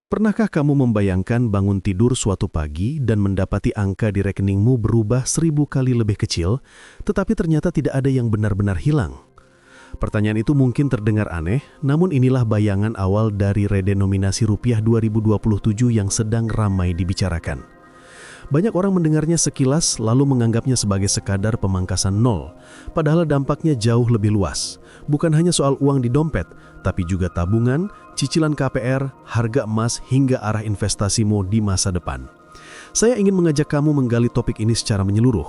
Pernahkah kamu membayangkan bangun tidur suatu pagi dan mendapati angka di rekeningmu berubah 1000 kali lebih kecil, tetapi ternyata tidak ada yang benar-benar hilang? Pertanyaan itu mungkin terdengar aneh, namun inilah bayangan awal dari redenominasi rupiah 2027 yang sedang ramai dibicarakan. Banyak orang mendengarnya sekilas lalu menganggapnya sebagai sekadar pemangkasan nol, padahal dampaknya jauh lebih luas. Bukan hanya soal uang di dompet, tapi juga tabungan, cicilan KPR, harga emas, hingga arah investasimu di masa depan. Saya ingin mengajak kamu menggali topik ini secara menyeluruh,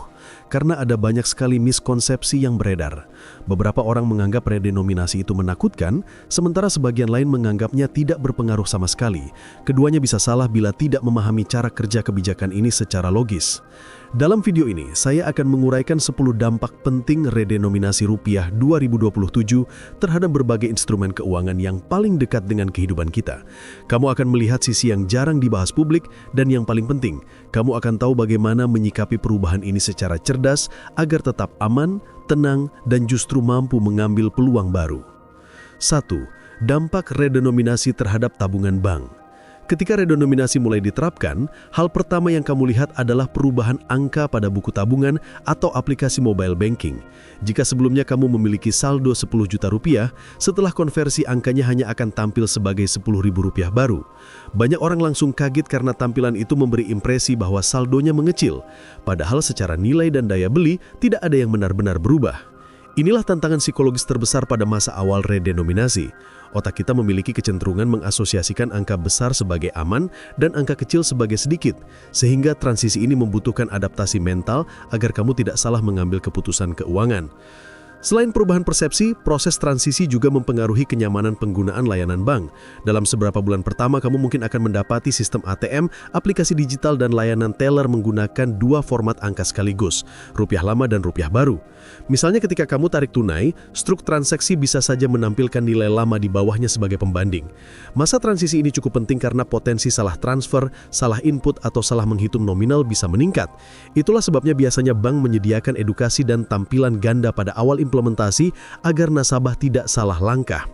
karena ada banyak sekali miskonsepsi yang beredar. Beberapa orang menganggap redenominasi itu menakutkan, sementara sebagian lain menganggapnya tidak berpengaruh sama sekali. Keduanya bisa salah bila tidak memahami cara kerja kebijakan ini secara logis. Dalam video ini, saya akan menguraikan 10 dampak penting redenominasi rupiah 2027 terhadap berbagai instrumen keuangan yang paling dekat dengan kehidupan kita. Kamu akan melihat sisi yang jarang dibahas publik, dan yang paling penting, kamu akan tahu bagaimana menyikapi perubahan ini secara cerdas agar tetap aman, tenang, dan justru mampu mengambil peluang baru. 1. Dampak redenominasi terhadap tabungan bank. Ketika redenominasi mulai diterapkan, hal pertama yang kamu lihat adalah perubahan angka pada buku tabungan atau aplikasi mobile banking. Jika sebelumnya kamu memiliki saldo 10 juta rupiah, setelah konversi angkanya hanya akan tampil sebagai 10.000 rupiah baru. Banyak orang langsung kaget karena tampilan itu memberi impresi bahwa saldonya mengecil, padahal secara nilai dan daya beli tidak ada yang benar-benar berubah. Inilah tantangan psikologis terbesar pada masa awal redenominasi. Otak kita memiliki kecenderungan mengasosiasikan angka besar sebagai aman dan angka kecil sebagai sedikit, sehingga transisi ini membutuhkan adaptasi mental agar kamu tidak salah mengambil keputusan keuangan. Selain perubahan persepsi, proses transisi juga mempengaruhi kenyamanan penggunaan layanan bank. Dalam beberapa bulan pertama, kamu mungkin akan mendapati sistem ATM, aplikasi digital, dan layanan teller menggunakan dua format angka sekaligus, rupiah lama dan rupiah baru. Misalnya ketika kamu tarik tunai, struk transaksi bisa saja menampilkan nilai lama di bawahnya sebagai pembanding. Masa transisi ini cukup penting karena potensi salah transfer, salah input, atau salah menghitung nominal bisa meningkat. Itulah sebabnya biasanya bank menyediakan edukasi dan tampilan ganda pada awal implementasi agar nasabah tidak salah langkah.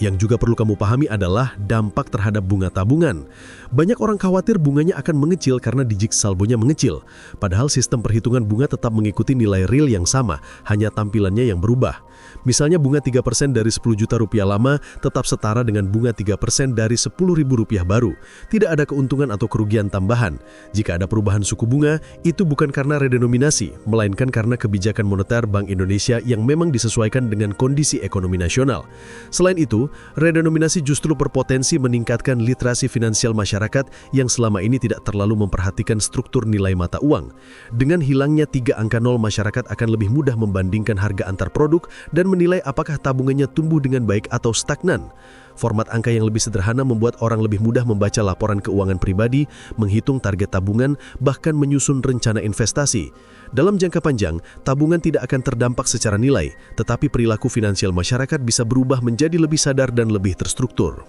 Yang juga perlu kamu pahami adalah dampak terhadap bunga tabungan. Banyak orang khawatir bunganya akan mengecil karena digit saldonya mengecil. Padahal sistem perhitungan bunga tetap mengikuti nilai real yang sama, hanya tampilannya yang berubah. Misalnya bunga 3% dari 10 juta rupiah lama tetap setara dengan bunga 3% dari 10.000 rupiah baru. Tidak ada keuntungan atau kerugian tambahan. Jika ada perubahan suku bunga, itu bukan karena redenominasi, melainkan karena kebijakan moneter Bank Indonesia yang memang disesuaikan dengan kondisi ekonomi nasional. Selain itu, redenominasi justru berpotensi meningkatkan literasi finansial masyarakat yang selama ini tidak terlalu memperhatikan struktur nilai mata uang. Dengan hilangnya 3 angka nol, masyarakat akan lebih mudah membandingkan harga antar produk dan menilai apakah tabungannya tumbuh dengan baik atau stagnan. Format angka yang lebih sederhana membuat orang lebih mudah membaca laporan keuangan pribadi, menghitung target tabungan, bahkan menyusun rencana investasi. Dalam jangka panjang, tabungan tidak akan terdampak secara nilai, tetapi perilaku finansial masyarakat bisa berubah menjadi lebih sadar dan lebih terstruktur.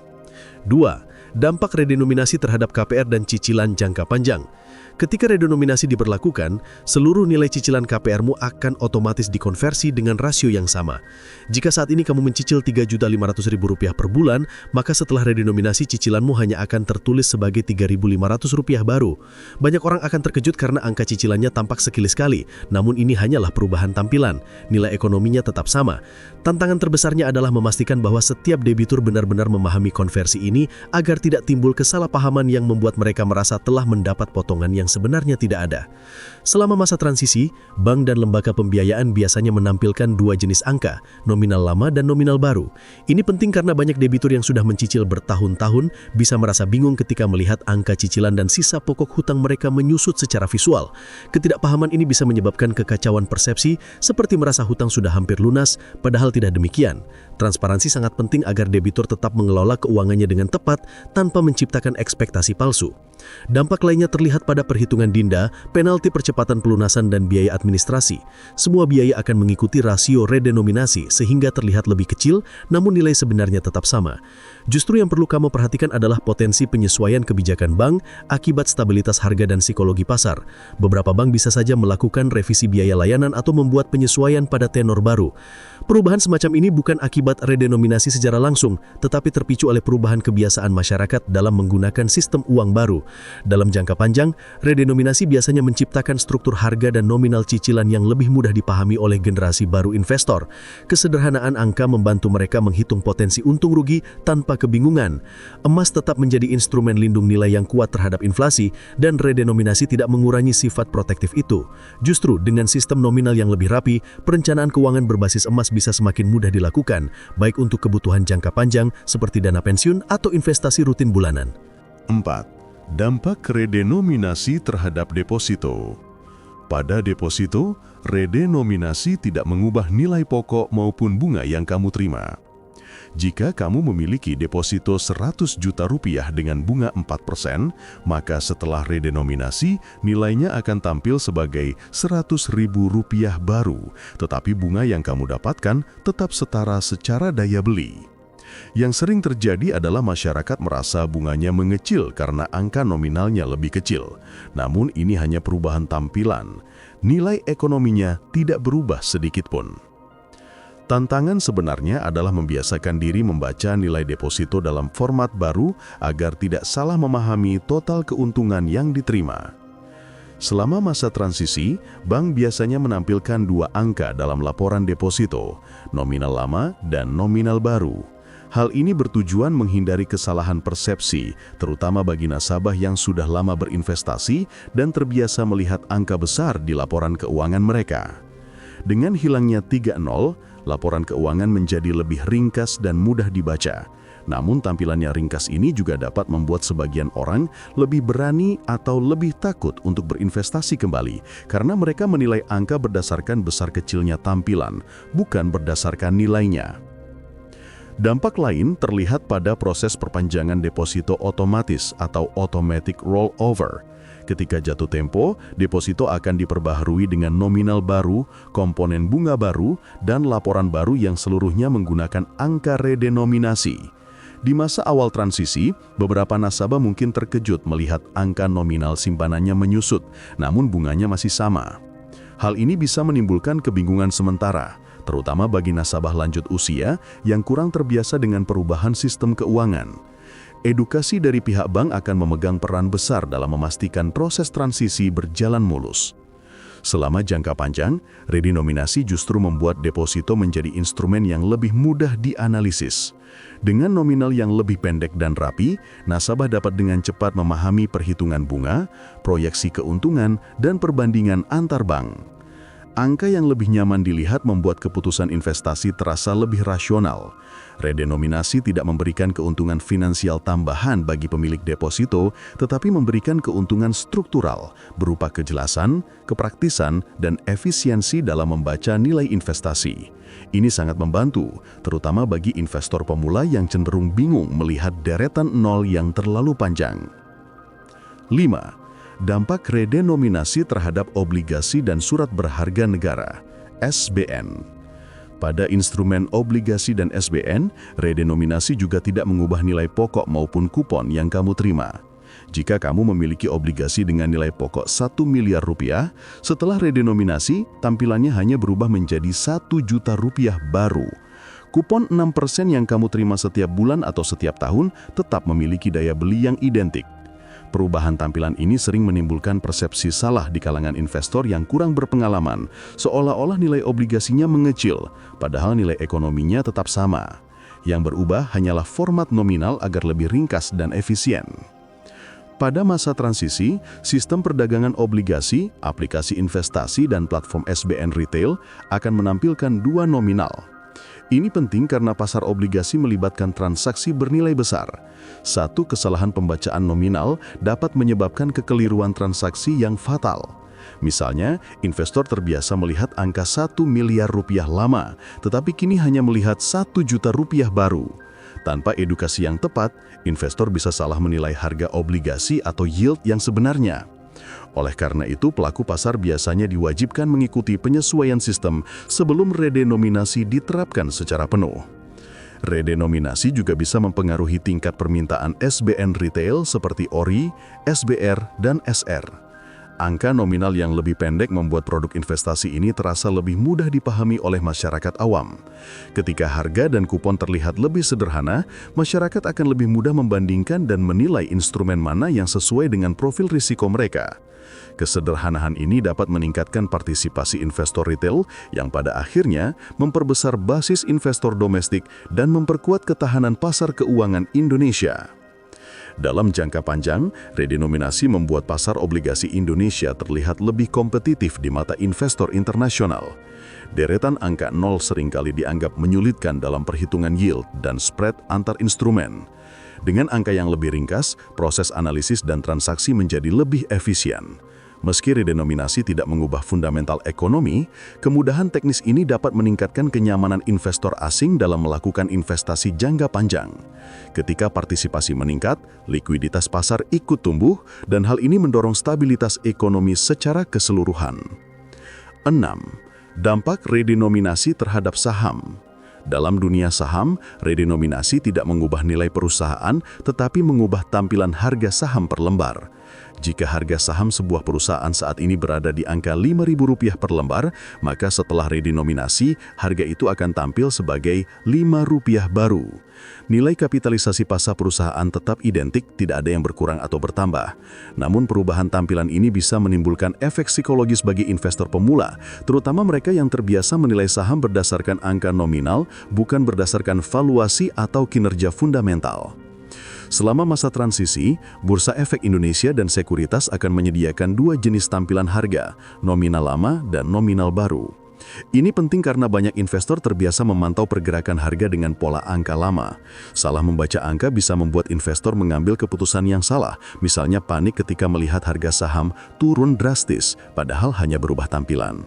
2. Dampak redenominasi terhadap KPR dan cicilan jangka panjang. Ketika redenominasi diberlakukan, seluruh nilai cicilan KPR-mu akan otomatis dikonversi dengan rasio yang sama. Jika saat ini kamu mencicil Rp3.500.000 per bulan, maka setelah redenominasi cicilanmu hanya akan tertulis sebagai Rp3.500 baru. Banyak orang akan terkejut karena angka cicilannya tampak sekali-sekali, namun ini hanyalah perubahan tampilan. Nilai ekonominya tetap sama. Tantangan terbesarnya adalah memastikan bahwa setiap debitur benar-benar memahami konversi ini agar tidak timbul kesalahpahaman yang membuat mereka merasa telah mendapat potongan yang sebenarnya tidak ada. Selama masa transisi, bank dan lembaga pembiayaan biasanya menampilkan dua jenis angka, nominal lama dan nominal baru. Ini penting karena banyak debitur yang sudah mencicil bertahun-tahun bisa merasa bingung ketika melihat angka cicilan dan sisa pokok hutang mereka menyusut secara visual. Ketidakpahaman ini bisa menyebabkan kekacauan persepsi, seperti merasa hutang sudah hampir lunas, padahal tidak demikian. Transparansi sangat penting agar debitur tetap mengelola keuangannya dengan tepat tanpa menciptakan ekspektasi palsu. Dampak lainnya terlihat pada perhitungan Dinda, penalti percepatan pelunasan dan biaya administrasi. Semua biaya akan mengikuti rasio redenominasi sehingga terlihat lebih kecil, namun nilai sebenarnya tetap sama. Justru yang perlu kamu perhatikan adalah potensi penyesuaian kebijakan bank akibat stabilitas harga dan psikologi pasar. Beberapa bank bisa saja melakukan revisi biaya layanan atau membuat penyesuaian pada tenor baru. Perubahan semacam ini bukan akibat redenominasi secara langsung, tetapi terpicu oleh perubahan kebiasaan masyarakat dalam menggunakan sistem uang baru. Dalam jangka panjang, redenominasi biasanya menciptakan struktur harga dan nominal cicilan yang lebih mudah dipahami oleh generasi baru investor. Kesederhanaan angka membantu mereka menghitung potensi untung rugi tanpa kebingungan. Emas tetap menjadi instrumen lindung nilai yang kuat terhadap inflasi, dan redenominasi tidak mengurangi sifat protektif itu. Justru dengan sistem nominal yang lebih rapi, perencanaan keuangan berbasis emas bisa semakin mudah dilakukan, baik untuk kebutuhan jangka panjang seperti dana pensiun atau investasi rutin bulanan. 4. Dampak redenominasi terhadap deposito. Pada deposito, redenominasi tidak mengubah nilai pokok maupun bunga yang kamu terima. Jika kamu memiliki deposito 100 juta rupiah dengan bunga 4%, maka setelah redenominasi, nilainya akan tampil sebagai 100.000 rupiah baru, tetapi bunga yang kamu dapatkan tetap setara secara daya beli. Yang sering terjadi adalah masyarakat merasa bunganya mengecil karena angka nominalnya lebih kecil. Namun ini hanya perubahan tampilan. Nilai ekonominya tidak berubah sedikit pun. Tantangan sebenarnya adalah membiasakan diri membaca nilai deposito dalam format baru agar tidak salah memahami total keuntungan yang diterima. Selama masa transisi, bank biasanya menampilkan dua angka dalam laporan deposito, nominal lama dan nominal baru. Hal ini bertujuan menghindari kesalahan persepsi, terutama bagi nasabah yang sudah lama berinvestasi dan terbiasa melihat angka besar di laporan keuangan mereka. Dengan hilangnya 3 nol, laporan keuangan menjadi lebih ringkas dan mudah dibaca. Namun tampilannya ringkas ini juga dapat membuat sebagian orang lebih berani atau lebih takut untuk berinvestasi kembali, karena mereka menilai angka berdasarkan besar kecilnya tampilan, bukan berdasarkan nilainya. Dampak lain terlihat pada proses perpanjangan deposito otomatis atau automatic rollover. Ketika jatuh tempo, deposito akan diperbaharui dengan nominal baru, komponen bunga baru, dan laporan baru yang seluruhnya menggunakan angka redenominasi. Di masa awal transisi, beberapa nasabah mungkin terkejut melihat angka nominal simpanannya menyusut, namun bunganya masih sama. Hal ini bisa menimbulkan kebingungan sementara, terutama bagi nasabah lanjut usia yang kurang terbiasa dengan perubahan sistem keuangan. Edukasi dari pihak bank akan memegang peran besar dalam memastikan proses transisi berjalan mulus. Selama jangka panjang, redenominasi justru membuat deposito menjadi instrumen yang lebih mudah dianalisis. Dengan nominal yang lebih pendek dan rapi, nasabah dapat dengan cepat memahami perhitungan bunga, proyeksi keuntungan, dan perbandingan antar bank. Angka yang lebih nyaman dilihat membuat keputusan investasi terasa lebih rasional. Redenominasi tidak memberikan keuntungan finansial tambahan bagi pemilik deposito, tetapi memberikan keuntungan struktural berupa kejelasan, kepraktisan, dan efisiensi dalam membaca nilai investasi. Ini sangat membantu, terutama bagi investor pemula yang cenderung bingung melihat deretan nol yang terlalu panjang. 5. Dampak redenominasi terhadap obligasi dan surat berharga negara, SBN. Pada instrumen obligasi dan SBN, redenominasi juga tidak mengubah nilai pokok maupun kupon yang kamu terima. Jika kamu memiliki obligasi dengan nilai pokok 1 miliar rupiah, setelah redenominasi, tampilannya hanya berubah menjadi 1 juta rupiah baru. Kupon 6% yang kamu terima setiap bulan atau setiap tahun tetap memiliki daya beli yang identik. Perubahan tampilan ini sering menimbulkan persepsi salah di kalangan investor yang kurang berpengalaman, seolah-olah nilai obligasinya mengecil, padahal nilai ekonominya tetap sama. Yang berubah hanyalah format nominal agar lebih ringkas dan efisien. Pada masa transisi, sistem perdagangan obligasi, aplikasi investasi, dan platform SBN retail akan menampilkan dua nominal. Ini penting karena pasar obligasi melibatkan transaksi bernilai besar. Satu kesalahan pembacaan nominal dapat menyebabkan kekeliruan transaksi yang fatal. Misalnya, investor terbiasa melihat angka 1 miliar rupiah lama, tetapi kini hanya melihat 1 juta rupiah baru. Tanpa edukasi yang tepat, investor bisa salah menilai harga obligasi atau yield yang sebenarnya. Oleh karena itu, pelaku pasar biasanya diwajibkan mengikuti penyesuaian sistem sebelum redenominasi diterapkan secara penuh. Redenominasi juga bisa mempengaruhi tingkat permintaan SBN retail seperti ORI, SBR, dan SR. Angka nominal yang lebih pendek membuat produk investasi ini terasa lebih mudah dipahami oleh masyarakat awam. Ketika harga dan kupon terlihat lebih sederhana, masyarakat akan lebih mudah membandingkan dan menilai instrumen mana yang sesuai dengan profil risiko mereka. Kesederhanaan ini dapat meningkatkan partisipasi investor retail yang pada akhirnya memperbesar basis investor domestik dan memperkuat ketahanan pasar keuangan Indonesia. Dalam jangka panjang, redenominasi membuat pasar obligasi Indonesia terlihat lebih kompetitif di mata investor internasional. Deretan angka nol seringkali dianggap menyulitkan dalam perhitungan yield dan spread antar instrumen. Dengan angka yang lebih ringkas, proses analisis dan transaksi menjadi lebih efisien. Meski redenominasi tidak mengubah fundamental ekonomi, kemudahan teknis ini dapat meningkatkan kenyamanan investor asing dalam melakukan investasi jangka panjang. Ketika partisipasi meningkat, likuiditas pasar ikut tumbuh, dan hal ini mendorong stabilitas ekonomi secara keseluruhan. 6. Dampak redenominasi terhadap saham. Dalam dunia saham, redenominasi tidak mengubah nilai perusahaan, tetapi mengubah tampilan harga saham per lembar. Jika harga saham sebuah perusahaan saat ini berada di angka Rp5.000 per lembar, maka setelah redenominasi, harga itu akan tampil sebagai Rp5 baru. Nilai kapitalisasi pasar perusahaan tetap identik, tidak ada yang berkurang atau bertambah. Namun perubahan tampilan ini bisa menimbulkan efek psikologis bagi investor pemula, terutama mereka yang terbiasa menilai saham berdasarkan angka nominal, bukan berdasarkan valuasi atau kinerja fundamental. Selama masa transisi, Bursa Efek Indonesia dan Sekuritas akan menyediakan dua jenis tampilan harga, nominal lama dan nominal baru. Ini penting karena banyak investor terbiasa memantau pergerakan harga dengan pola angka lama. Salah membaca angka bisa membuat investor mengambil keputusan yang salah, misalnya panik ketika melihat harga saham turun drastis, padahal hanya berubah tampilan.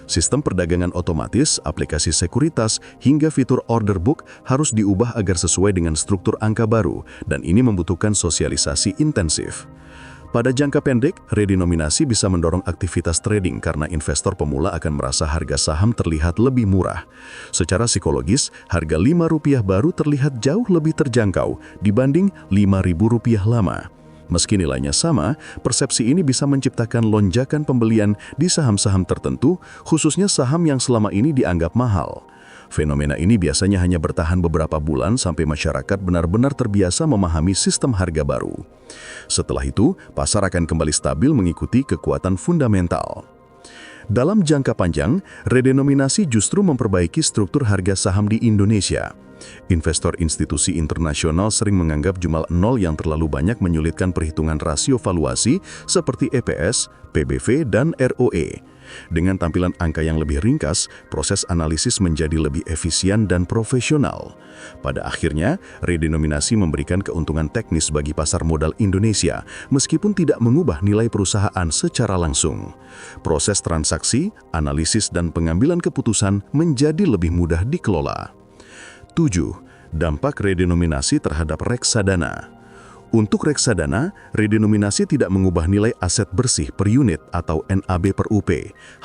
Sistem perdagangan otomatis, aplikasi sekuritas, hingga fitur order book harus diubah agar sesuai dengan struktur angka baru, dan ini membutuhkan sosialisasi intensif. Pada jangka pendek, redenominasi bisa mendorong aktivitas trading karena investor pemula akan merasa harga saham terlihat lebih murah. Secara psikologis, harga Rp5 baru terlihat jauh lebih terjangkau dibanding Rp5.000 lama. Meski nilainya sama, persepsi ini bisa menciptakan lonjakan pembelian di saham-saham tertentu, khususnya saham yang selama ini dianggap mahal. Fenomena ini biasanya hanya bertahan beberapa bulan sampai masyarakat benar-benar terbiasa memahami sistem harga baru. Setelah itu, pasar akan kembali stabil mengikuti kekuatan fundamental. Dalam jangka panjang, redenominasi justru memperbaiki struktur harga saham di Indonesia. Investor institusi internasional sering menganggap jumlah nol yang terlalu banyak menyulitkan perhitungan rasio valuasi seperti EPS, PBV, dan ROE. Dengan tampilan angka yang lebih ringkas, proses analisis menjadi lebih efisien dan profesional. Pada akhirnya, redenominasi memberikan keuntungan teknis bagi pasar modal Indonesia, meskipun tidak mengubah nilai perusahaan secara langsung. Proses transaksi, analisis, dan pengambilan keputusan menjadi lebih mudah dikelola. 7. Dampak redenominasi terhadap reksadana. Untuk reksadana, redenominasi tidak mengubah nilai aset bersih per unit atau NAB per UP,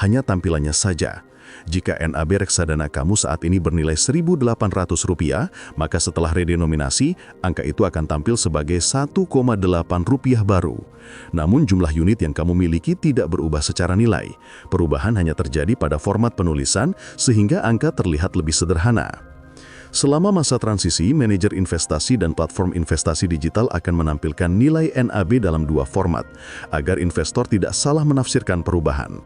hanya tampilannya saja. Jika NAB reksadana kamu saat ini bernilai Rp1.800, maka setelah redenominasi, angka itu akan tampil sebagai Rp1,8 baru. Namun jumlah unit yang kamu miliki tidak berubah secara nilai. Perubahan hanya terjadi pada format penulisan, sehingga angka terlihat lebih sederhana. Selama masa transisi, manajer investasi dan platform investasi digital akan menampilkan nilai NAB dalam dua format, agar investor tidak salah menafsirkan perubahan.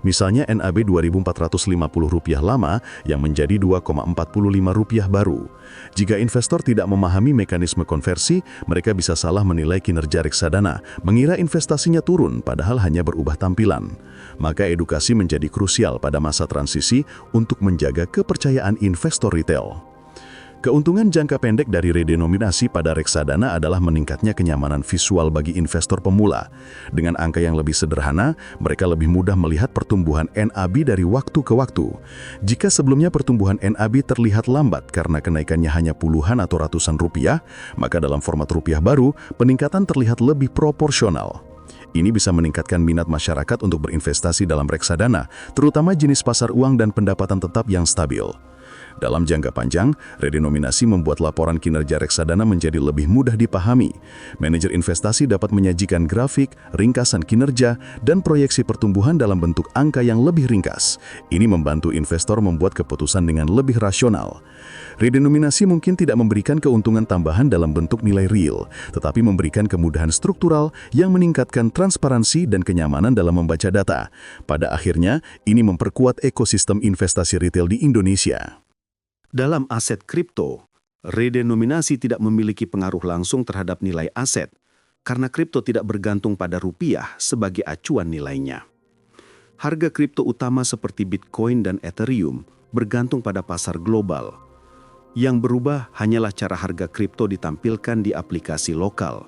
Misalnya NAB Rp2.450 lama yang menjadi Rp2,45 baru. Jika investor tidak memahami mekanisme konversi, mereka bisa salah menilai kinerja reksadana, mengira investasinya turun padahal hanya berubah tampilan. Maka edukasi menjadi krusial pada masa transisi untuk menjaga kepercayaan investor retail. Keuntungan jangka pendek dari redenominasi pada reksadana adalah meningkatnya kenyamanan visual bagi investor pemula. Dengan angka yang lebih sederhana, mereka lebih mudah melihat pertumbuhan NAV dari waktu ke waktu. Jika sebelumnya pertumbuhan NAV terlihat lambat karena kenaikannya hanya puluhan atau ratusan rupiah, maka dalam format rupiah baru, peningkatan terlihat lebih proporsional. Ini bisa meningkatkan minat masyarakat untuk berinvestasi dalam reksadana, terutama jenis pasar uang dan pendapatan tetap yang stabil. Dalam jangka panjang, redenominasi membuat laporan kinerja reksadana menjadi lebih mudah dipahami. Manajer investasi dapat menyajikan grafik, ringkasan kinerja, dan proyeksi pertumbuhan dalam bentuk angka yang lebih ringkas. Ini membantu investor membuat keputusan dengan lebih rasional. Redenominasi mungkin tidak memberikan keuntungan tambahan dalam bentuk nilai real, tetapi memberikan kemudahan struktural yang meningkatkan transparansi dan kenyamanan dalam membaca data. Pada akhirnya, ini memperkuat ekosistem investasi retail di Indonesia. Dalam aset kripto, redenominasi tidak memiliki pengaruh langsung terhadap nilai aset, karena kripto tidak bergantung pada rupiah sebagai acuan nilainya. Harga kripto utama seperti Bitcoin dan Ethereum bergantung pada pasar global. Yang berubah hanyalah cara harga kripto ditampilkan di aplikasi lokal.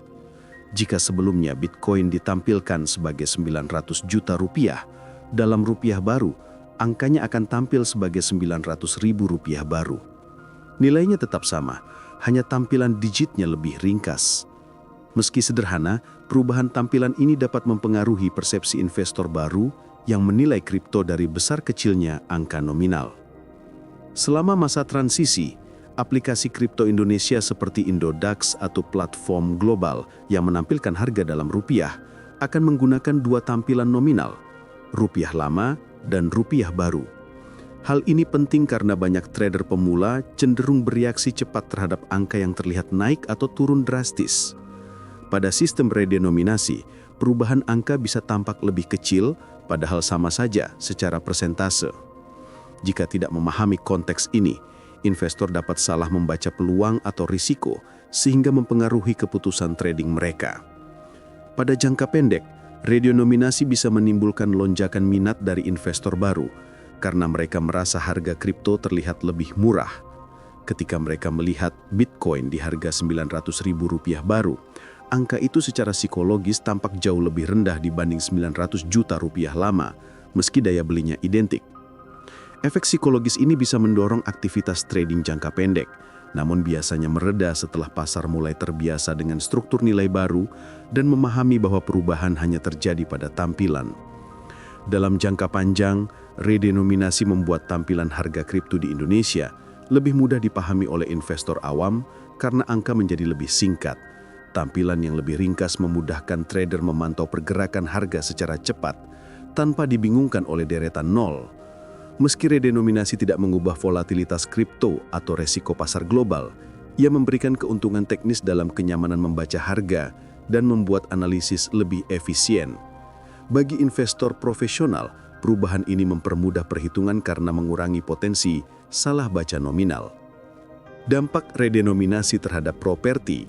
Jika sebelumnya Bitcoin ditampilkan sebagai 900 juta rupiah, dalam rupiah baru, angkanya akan tampil sebagai 900.000 rupiah baru. Nilainya tetap sama, hanya tampilan digitnya lebih ringkas. Meski sederhana, perubahan tampilan ini dapat mempengaruhi persepsi investor baru yang menilai kripto dari besar kecilnya angka nominal. Selama masa transisi, aplikasi kripto Indonesia seperti Indodax atau platform global yang menampilkan harga dalam rupiah akan menggunakan dua tampilan nominal, rupiah lama dan rupiah baru. Hal ini penting karena banyak trader pemula cenderung bereaksi cepat terhadap angka yang terlihat naik atau turun drastis. Pada sistem redenominasi, perubahan angka bisa tampak lebih kecil, padahal sama saja secara persentase. Jika tidak memahami konteks ini, investor dapat salah membaca peluang atau risiko sehingga mempengaruhi keputusan trading mereka. Pada jangka pendek, redenominasi bisa menimbulkan lonjakan minat dari investor baru karena mereka merasa harga kripto terlihat lebih murah. Ketika mereka melihat Bitcoin di harga 900.000 rupiah baru, angka itu secara psikologis tampak jauh lebih rendah dibanding 900 juta rupiah lama, meski daya belinya identik. Efek psikologis ini bisa mendorong aktivitas trading jangka pendek, namun biasanya mereda setelah pasar mulai terbiasa dengan struktur nilai baru dan memahami bahwa perubahan hanya terjadi pada tampilan. Dalam jangka panjang, redenominasi membuat tampilan harga kripto di Indonesia lebih mudah dipahami oleh investor awam karena angka menjadi lebih singkat. Tampilan yang lebih ringkas memudahkan trader memantau pergerakan harga secara cepat tanpa dibingungkan oleh deretan nol. Meski redenominasi tidak mengubah volatilitas kripto atau resiko pasar global, ia memberikan keuntungan teknis dalam kenyamanan membaca harga dan membuat analisis lebih efisien. Bagi investor profesional, perubahan ini mempermudah perhitungan karena mengurangi potensi salah baca nominal. Dampak redenominasi terhadap properti.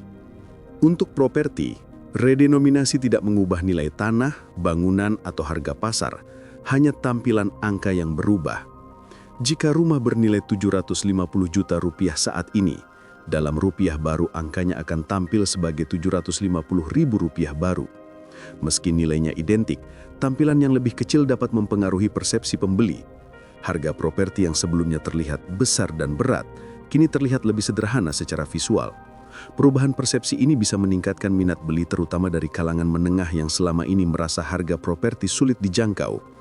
Untuk properti, redenominasi tidak mengubah nilai tanah, bangunan, atau harga pasar, hanya tampilan angka yang berubah. Jika rumah bernilai 750 juta rupiah saat ini, dalam rupiah baru angkanya akan tampil sebagai 750.000 rupiah baru. Meski nilainya identik, tampilan yang lebih kecil dapat mempengaruhi persepsi pembeli. Harga properti yang sebelumnya terlihat besar dan berat, kini terlihat lebih sederhana secara visual. Perubahan persepsi ini bisa meningkatkan minat beli terutama dari kalangan menengah yang selama ini merasa harga properti sulit dijangkau.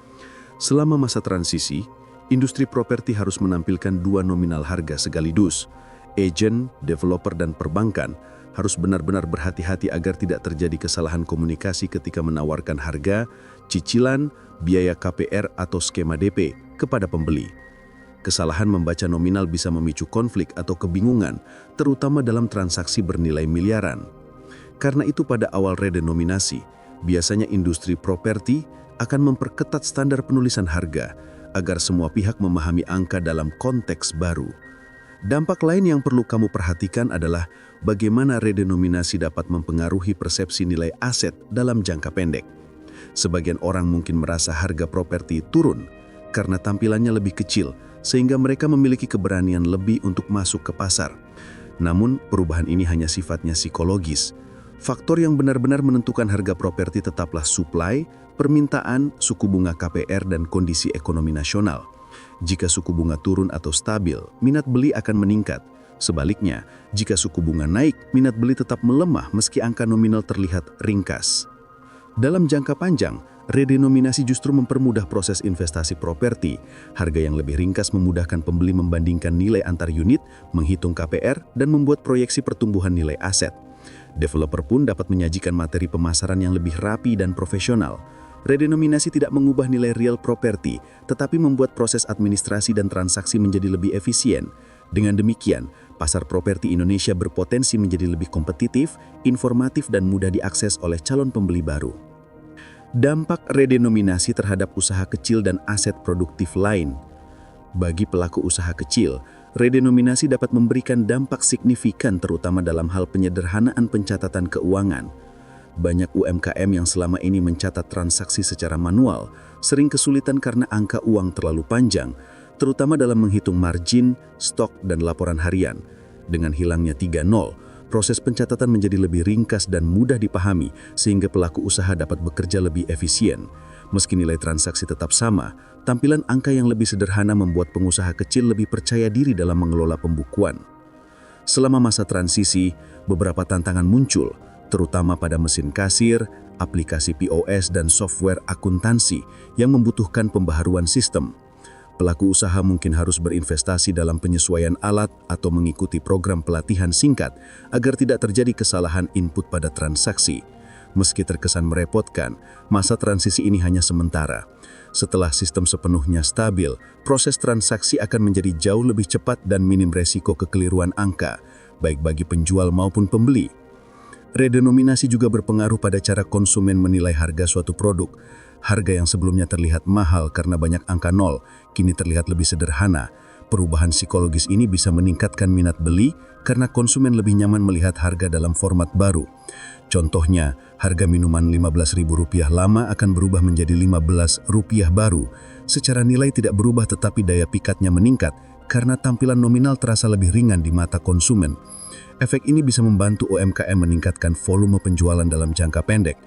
Selama masa transisi, industri properti harus menampilkan dua nominal harga sekaligus. Agen, developer, dan perbankan harus benar-benar berhati-hati agar tidak terjadi kesalahan komunikasi ketika menawarkan harga, cicilan, biaya KPR, atau skema DP kepada pembeli. Kesalahan membaca nominal bisa memicu konflik atau kebingungan, terutama dalam transaksi bernilai miliaran. Karena itu pada awal redenominasi, biasanya industri properti akan memperketat standar penulisan harga agar semua pihak memahami angka dalam konteks baru. Dampak lain yang perlu kamu perhatikan adalah bagaimana redenominasi dapat mempengaruhi persepsi nilai aset dalam jangka pendek. Sebagian orang mungkin merasa harga properti turun karena tampilannya lebih kecil, sehingga mereka memiliki keberanian lebih untuk masuk ke pasar. Namun, perubahan ini hanya sifatnya psikologis. Faktor yang benar-benar menentukan harga properti tetaplah supply, permintaan, suku bunga KPR, dan kondisi ekonomi nasional. Jika suku bunga turun atau stabil, minat beli akan meningkat. Sebaliknya, jika suku bunga naik, minat beli tetap melemah meski angka nominal terlihat ringkas. Dalam jangka panjang, redenominasi justru mempermudah proses investasi properti. Harga yang lebih ringkas memudahkan pembeli membandingkan nilai antar unit, menghitung KPR, dan membuat proyeksi pertumbuhan nilai aset. Developer pun dapat menyajikan materi pemasaran yang lebih rapi dan profesional. Redenominasi tidak mengubah nilai real properti, tetapi membuat proses administrasi dan transaksi menjadi lebih efisien. Dengan demikian, pasar properti Indonesia berpotensi menjadi lebih kompetitif, informatif, dan mudah diakses oleh calon pembeli baru. Dampak redenominasi terhadap usaha kecil dan aset produktif lain. Bagi pelaku usaha kecil, redenominasi dapat memberikan dampak signifikan terutama dalam hal penyederhanaan pencatatan keuangan. Banyak UMKM yang selama ini mencatat transaksi secara manual, sering kesulitan karena angka uang terlalu panjang, terutama dalam menghitung margin, stok, dan laporan harian. Dengan hilangnya 3-0, proses pencatatan menjadi lebih ringkas dan mudah dipahami sehingga pelaku usaha dapat bekerja lebih efisien. Meski nilai transaksi tetap sama, tampilan angka yang lebih sederhana membuat pengusaha kecil lebih percaya diri dalam mengelola pembukuan. Selama masa transisi, beberapa tantangan muncul, terutama pada mesin kasir, aplikasi POS, dan software akuntansi yang membutuhkan pembaharuan sistem. Pelaku usaha mungkin harus berinvestasi dalam penyesuaian alat atau mengikuti program pelatihan singkat agar tidak terjadi kesalahan input pada transaksi. Meski terkesan merepotkan, masa transisi ini hanya sementara. Setelah sistem sepenuhnya stabil, proses transaksi akan menjadi jauh lebih cepat dan minim resiko kekeliruan angka, baik bagi penjual maupun pembeli. Redenominasi juga berpengaruh pada cara konsumen menilai harga suatu produk. Harga yang sebelumnya terlihat mahal karena banyak angka nol, kini terlihat lebih sederhana. Perubahan psikologis ini bisa meningkatkan minat beli karena konsumen lebih nyaman melihat harga dalam format baru. Contohnya, harga minuman Rp15.000 lama akan berubah menjadi Rp15 baru. Secara nilai tidak berubah tetapi daya pikatnya meningkat karena tampilan nominal terasa lebih ringan di mata konsumen. Efek ini bisa membantu UMKM meningkatkan volume penjualan dalam jangka pendek.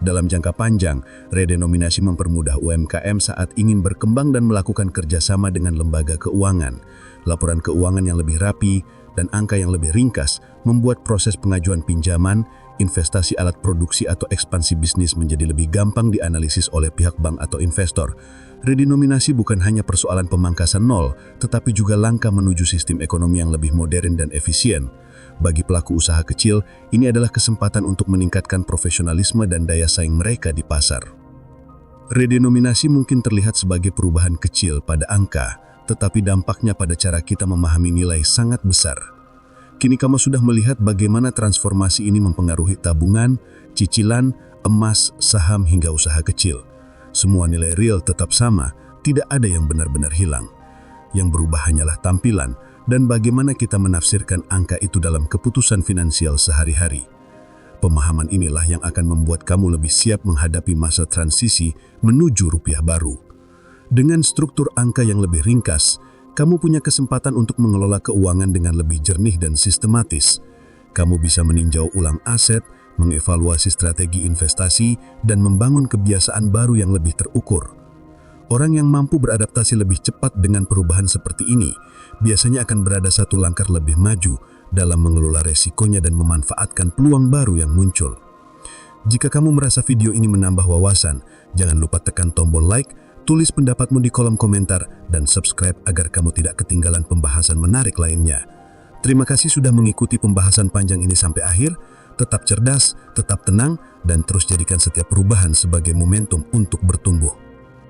Dalam jangka panjang, redenominasi mempermudah UMKM saat ingin berkembang dan melakukan kerjasama dengan lembaga keuangan. Laporan keuangan yang lebih rapi dan angka yang lebih ringkas membuat proses pengajuan pinjaman, investasi alat produksi atau ekspansi bisnis menjadi lebih gampang dianalisis oleh pihak bank atau investor. Redenominasi bukan hanya persoalan pemangkasan nol, tetapi juga langkah menuju sistem ekonomi yang lebih modern dan efisien. Bagi pelaku usaha kecil, ini adalah kesempatan untuk meningkatkan profesionalisme dan daya saing mereka di pasar. Redenominasi mungkin terlihat sebagai perubahan kecil pada angka, tetapi dampaknya pada cara kita memahami nilai sangat besar. Kini kamu sudah melihat bagaimana transformasi ini mempengaruhi tabungan, cicilan, emas, saham, hingga usaha kecil. Semua nilai real tetap sama, tidak ada yang benar-benar hilang. Yang berubah hanyalah tampilan, dan bagaimana kita menafsirkan angka itu dalam keputusan finansial sehari-hari. Pemahaman inilah yang akan membuat kamu lebih siap menghadapi masa transisi menuju rupiah baru. Dengan struktur angka yang lebih ringkas, kamu punya kesempatan untuk mengelola keuangan dengan lebih jernih dan sistematis. Kamu bisa meninjau ulang aset, mengevaluasi strategi investasi, dan membangun kebiasaan baru yang lebih terukur. Orang yang mampu beradaptasi lebih cepat dengan perubahan seperti ini biasanya akan berada satu langkah lebih maju dalam mengelola resikonya dan memanfaatkan peluang baru yang muncul. Jika kamu merasa video ini menambah wawasan, jangan lupa tekan tombol like, tulis pendapatmu di kolom komentar, dan subscribe agar kamu tidak ketinggalan pembahasan menarik lainnya. Terima kasih sudah mengikuti pembahasan panjang ini sampai akhir. Tetap cerdas, tetap tenang, dan terus jadikan setiap perubahan sebagai momentum untuk bertumbuh.